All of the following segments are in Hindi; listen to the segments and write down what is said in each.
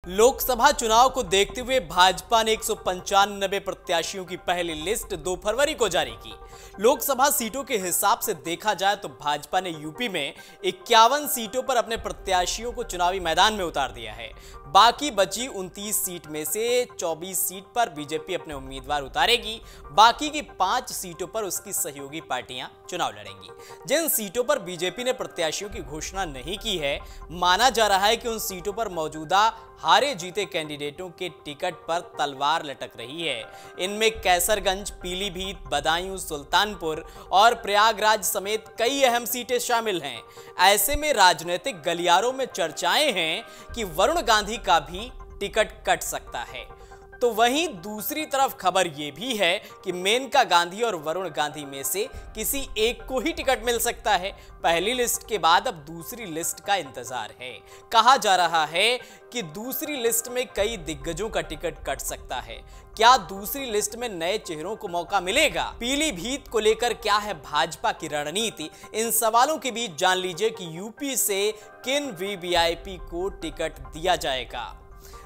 लोकसभा चुनाव को देखते हुए भाजपा ने 195 प्रत्याशियों की पहली लिस्ट 2 फरवरी को जारी की। लोकसभा सीटों के हिसाब से देखा जाए तो भाजपा ने यूपी में 51 सीटों पर अपने प्रत्याशियों को चुनावी मैदान में उतार दिया है। बाकी बची 29 सीट में से 24 सीट पर बीजेपी अपने उम्मीदवार उतारेगी। बाकी की 5 सीटों पर उसकी सहयोगी पार्टियां चुनाव लड़ेंगी। जिन सीटों पर बीजेपी ने प्रत्याशियों की घोषणा नहीं की है, माना जा रहा है कि उन सीटों पर मौजूदा हारे जीते कैंडिडेटों के टिकट पर तलवार लटक रही है। इनमें कैसरगंज, पीलीभीत, बदायूं, सुल्तानपुर और प्रयागराज समेत कई अहम सीटें शामिल हैं। ऐसे में राजनीतिक गलियारों में चर्चाएं हैं कि वरुण गांधी का भी टिकट कट सकता है। तो वहीं दूसरी तरफ खबर यह भी है कि मेनका गांधी और वरुण गांधी में से किसी एक को ही टिकट मिल सकता है। पहली लिस्ट के बाद अब दूसरी लिस्ट का इंतजार है। कहा जा रहा है कि दूसरी लिस्ट में कई दिग्गजों का टिकट कट सकता है। क्या दूसरी लिस्ट में नए चेहरों को मौका मिलेगा? पीलीभीत को लेकर क्या है भाजपा की रणनीति? इन सवालों के बीच जान लीजिए कि यूपी से किन वीवीआईपी को टिकट दिया जाएगा।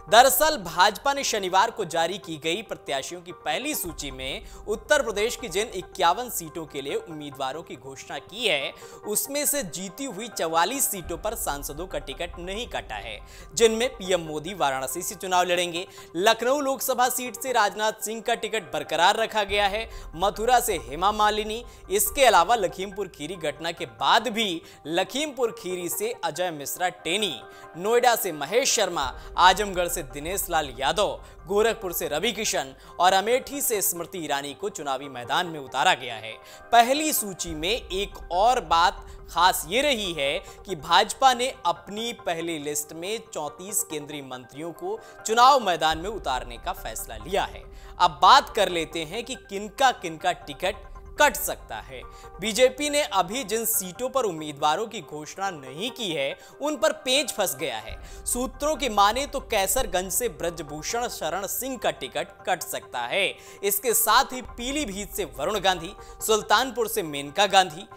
दरअसल भाजपा ने शनिवार को जारी की गई प्रत्याशियों की पहली सूची में उत्तर प्रदेश की जिन 51 सीटों के लिए उम्मीदवारों की घोषणा की है, उसमें से जीती हुई 44 सीटों पर सांसदों का टिकट नहीं कटा है, जिनमें पीएम मोदी वाराणसी से चुनाव लड़ेंगे। लखनऊ लोकसभा सीट से राजनाथ सिंह का टिकट बरकरार रखा गया है। मथुरा से हेमा मालिनी, इसके अलावा लखीमपुर खीरी घटना के बाद भी लखीमपुर खीरी से अजय मिश्रा टेनी, नोएडा से महेश शर्मा, आजमगढ़ से दिनेश लाल यादव, गोरखपुर से रवि किशन और अमेठी से स्मृति ईरानी को चुनावी मैदान में उतारा गया है। पहली सूची में एक और बात खास ये रही है कि भाजपा ने अपनी पहली लिस्ट में 34 केंद्रीय मंत्रियों को चुनाव मैदान में उतारने का फैसला लिया है। अब बात कर लेते हैं कि किनका किनका टिकट कट सकता है। बीजेपी ने अभी जिन सीटों पर उम्मीदवारों की घोषणा नहीं की है, उन पर पेच फंस गया है। सूत्रों की माने तो कैसरगंज से ब्रजभूषण शरण सिंह का टिकट कट सकता है। इसके साथ ही पीलीभीत से वरुण गांधी, सुल्तानपुर से मेनका गांधी,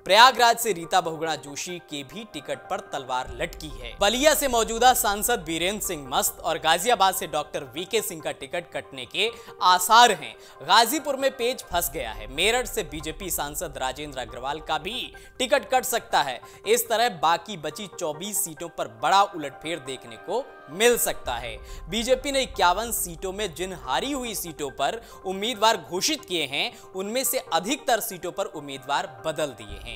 प्रयागराज से रीता बहुगुणा जोशी के भी टिकट पर तलवार लटकी है। बलिया से मौजूदा सांसद वीरेंद्र सिंह मस्त और गाजियाबाद से डॉक्टर वीके सिंह का टिकट कटने के आसार हैं। गाजीपुर में पेच फंस गया है। मेरठ से बीजेपी सांसद राजेंद्र अग्रवाल का भी टिकट कट सकता है। इस तरह बाकी बची 24 सीटों पर बड़ा उलटफेर देखने को मिल सकता है। बीजेपी ने 51 सीटों में जिन हारी हुई सीटों पर उम्मीदवार घोषित किए हैं, उनमें से अधिकतर सीटों पर उम्मीदवार बदल दिए हैं।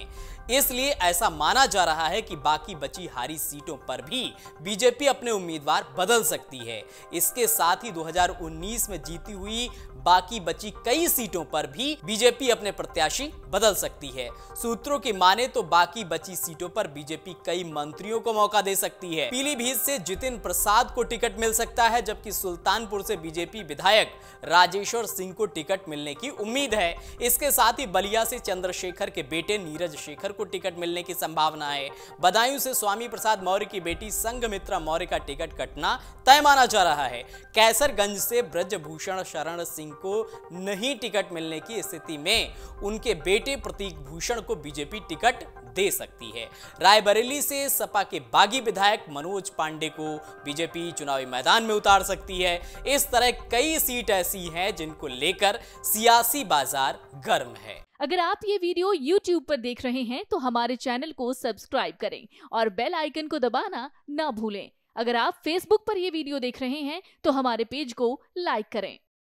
इसलिए ऐसा माना जा रहा है कि बाकी बची हारी सीटों पर भी बीजेपी अपने उम्मीदवार बदल सकती है। इसके साथ ही 2019 में जीती हुई बाकी बची कई सीटों पर भी बीजेपी अपने प्रत्याशी बदल सकती है। सूत्रों की माने तो बाकी बची सीटों पर बीजेपी कई मंत्रियों को मौका दे सकती है। पीलीभीत से जितिन प्रसाद को टिकट मिल सकता है, जबकि सुल्तानपुर से बीजेपी विधायक राजेश्वर सिंह को टिकट मिलने की उम्मीद है। इसके साथ ही बलिया से चंद्रशेखर के बेटे नीरज शेखर को टिकट मिलने की संभावना है। बदायूं से स्वामी प्रसाद मौर्य की बेटी संघमित्रा मौर्य का टिकट कटना तय माना जा रहा है। कैसरगंज से ब्रजभूषण शरण सिंह को नहीं टिकट मिलने की स्थिति में उनके बेटे प्रतीक भूषण को बीजेपी टिकट दे सकती है। रायबरेली से सपा के बागी विधायक मनोज पांडे को बीजेपी चुनावी मैदान में उतार सकती है। इस तरह कई सीट ऐसी हैं जिनको लेकर सियासी बाजार गर्म है। अगर आप ये वीडियो YouTube पर देख रहे हैं तो हमारे चैनल को सब्सक्राइब करें और बेल आइकन को दबाना ना भूलें। अगर आप Facebook पर ये वीडियो देख रहे हैं तो हमारे पेज को लाइक करें।